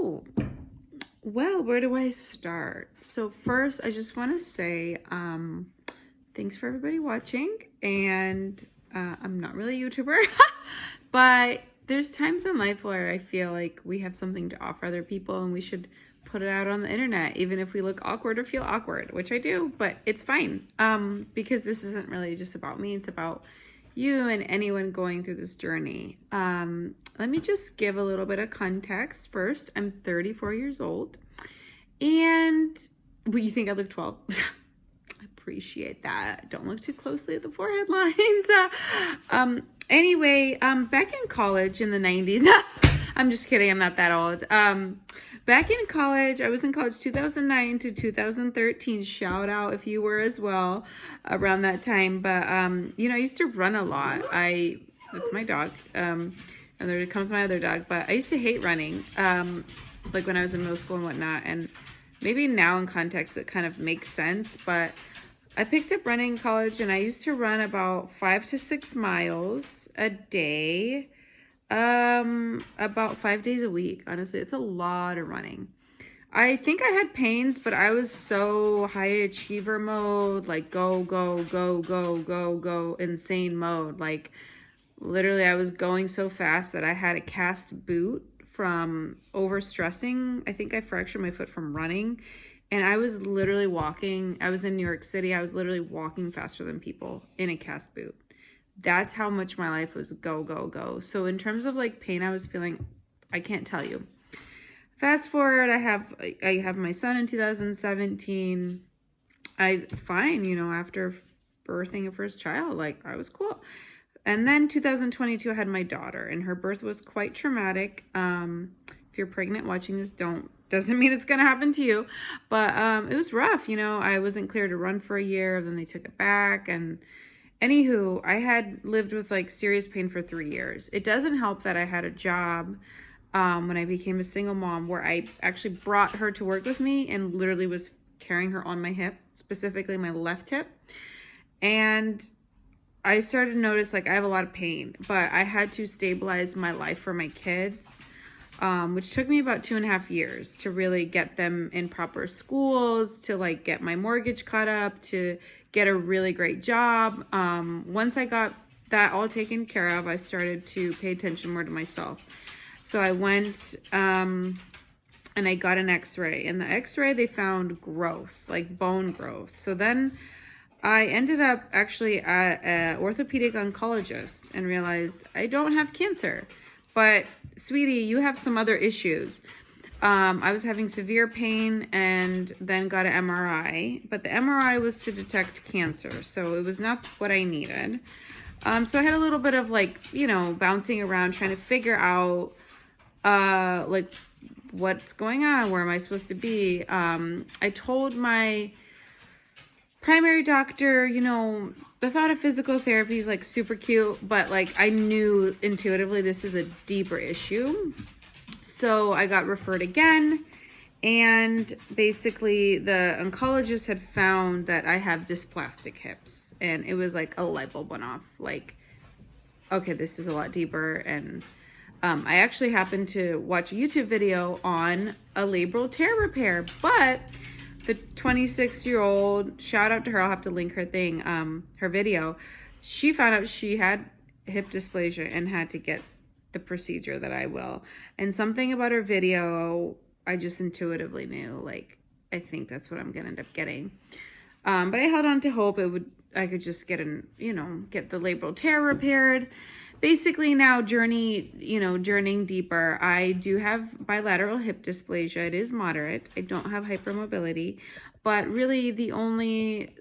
Well, where do I start? So first, I just want to say thanks for everybody watching. And I'm not really a YouTuber, but there's times in life where I feel like we have something to offer other people and we should put it out on the internet, even if we look awkward or feel awkward, which I do, but it's fine because this isn't really just about me. It's about you and anyone going through this journey. Let me just give a little bit of context first. I'm 34 years old, and you think I look 12? I appreciate that. Don't look too closely at the forehead lines. Anyway, back in college in the 90s, I'm just kidding. I'm not that old. Back in college, I was in college 2009 to 2013. Shout out if you were as well around that time. But, you know, I used to run a lot. That's my dog. And there comes my other dog. But I used to hate running, like when I was in middle school and whatnot. And maybe now in context, it kind of makes sense. But I picked up running in college, and I used to run about 5 to 6 miles a day. About 5 days a week. Honestly, it's a lot of running. I think I had pains, but I was so high achiever mode, like go, go, go, go, go, go, insane mode. Like literally I was going so fast that I had a cast boot from overstressing. I think I fractured my foot from running, and I was literally walking. I was in New York City. I was literally walking faster than people in a cast boot. That's how much my life was go, go, go. So in terms of like pain I was feeling, I can't tell you. Fast forward, I have my son in 2017. Fine, you know, after birthing a first child, like I was cool. And then 2022, I had my daughter, and her birth was quite traumatic. If you're pregnant watching this, doesn't mean it's gonna happen to you. But it was rough, you know. I wasn't cleared to run for a year, then they took it back, and anywho, I had lived with like serious pain for 3 years. It doesn't help that I had a job when I became a single mom where I actually brought her to work with me and literally was carrying her on my hip, specifically my left hip. And I started to notice like I have a lot of pain, but I had to stabilize my life for my kids, which took me about 2.5 years to really get them in proper schools, to like get my mortgage caught up, to get a really great job. Once I got that all taken care of, I started to pay attention more to myself. So I went and I got an x-ray. In the x-ray, they found growth, like bone growth. So then I ended up actually at an orthopedic oncologist and realized I don't have cancer. But sweetie, you have some other issues. I was having severe pain and then got an MRI, but the MRI was to detect cancer, so it was not what I needed. So I had a little bit of like, you know, bouncing around trying to figure out like what's going on, where am I supposed to be? I told my primary doctor, you know, the thought of physical therapy is like super cute, but like I knew intuitively this is a deeper issue. So I got referred again, and basically the oncologist had found that I have dysplastic hips, and it was like a light bulb went off. Like, okay, this is a lot deeper. And I actually happened to watch a YouTube video on a labral tear repair, but the 26-year-old, shout out to her, I'll have to link her thing, her video, she found out she had hip dysplasia and had to get the procedure that I will. And something about her video, I just intuitively knew, like, I think that's what I'm gonna end up getting. But I held on to hope I could just get get the labral tear repaired. Basically now journeying deeper, I do have bilateral hip dysplasia. It is moderate. I don't have hypermobility, but really the only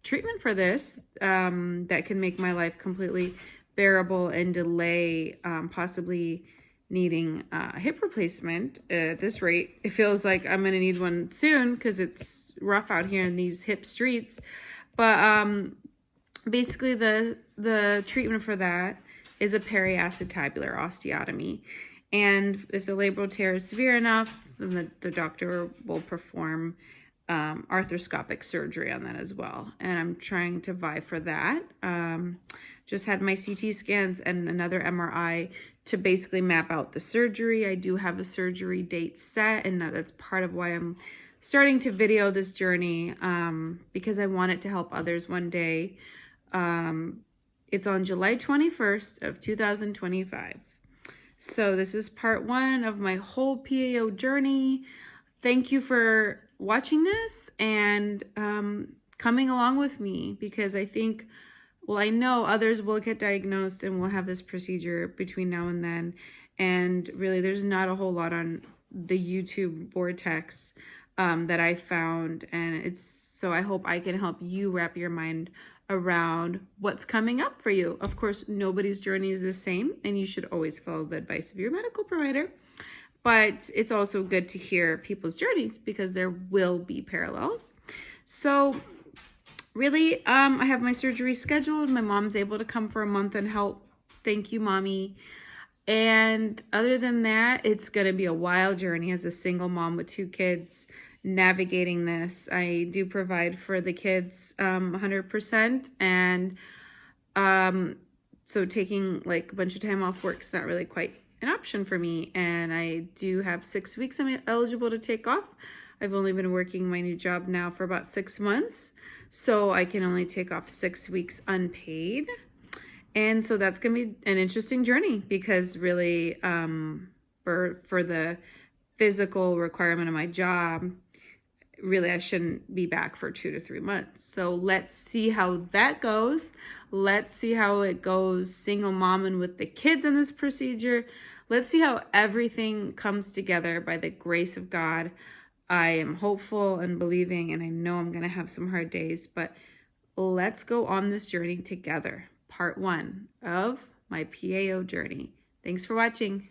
treatment for this that can make my life completely bearable and delay possibly needing a hip replacement. At this rate, it feels like I'm gonna need one soon because it's rough out here in these hip streets. But basically the treatment for that is a periacetabular osteotomy. And if the labral tear is severe enough, then the doctor will perform arthroscopic surgery on that as well. And I'm trying to vie for that. Just had my CT scans and another MRI to basically map out the surgery. I do have a surgery date set, and that's part of why I'm starting to video this journey, because I want it to help others one day. It's on July 21st of 2025. So this is part 1 of my whole PAO journey. Thank you for watching this and coming along with me, because I think, well, I know others will get diagnosed and will have this procedure between now and then. And really, there's not a whole lot on the YouTube vortex that I found. And so I hope I can help you wrap your mind around what's coming up for you. Of course, nobody's journey is the same, and you should always follow the advice of your medical provider. But it's also good to hear people's journeys, because there will be parallels. So really, I have my surgery scheduled. My mom's able to come for a month and help. Thank you, Mommy. And other than that, it's going to be a wild journey as a single mom with 2 kids navigating this. I do provide for the kids 100%. And so taking like a bunch of time off work's not really quite an option for me. And I do have 6 weeks I'm eligible to take off. I've only been working my new job now for about 6 months. So I can only take off 6 weeks unpaid. And so that's going to be an interesting journey, because really for the physical requirement of my job, really I shouldn't be back for 2 to 3 months. So let's see how that goes. Let's see how it goes single momming with the kids in this procedure. Let's see how everything comes together by the grace of God. I am hopeful and believing, and I know I'm going to have some hard days, but let's go on this journey together. Part 1 of my PAO journey. Thanks for watching.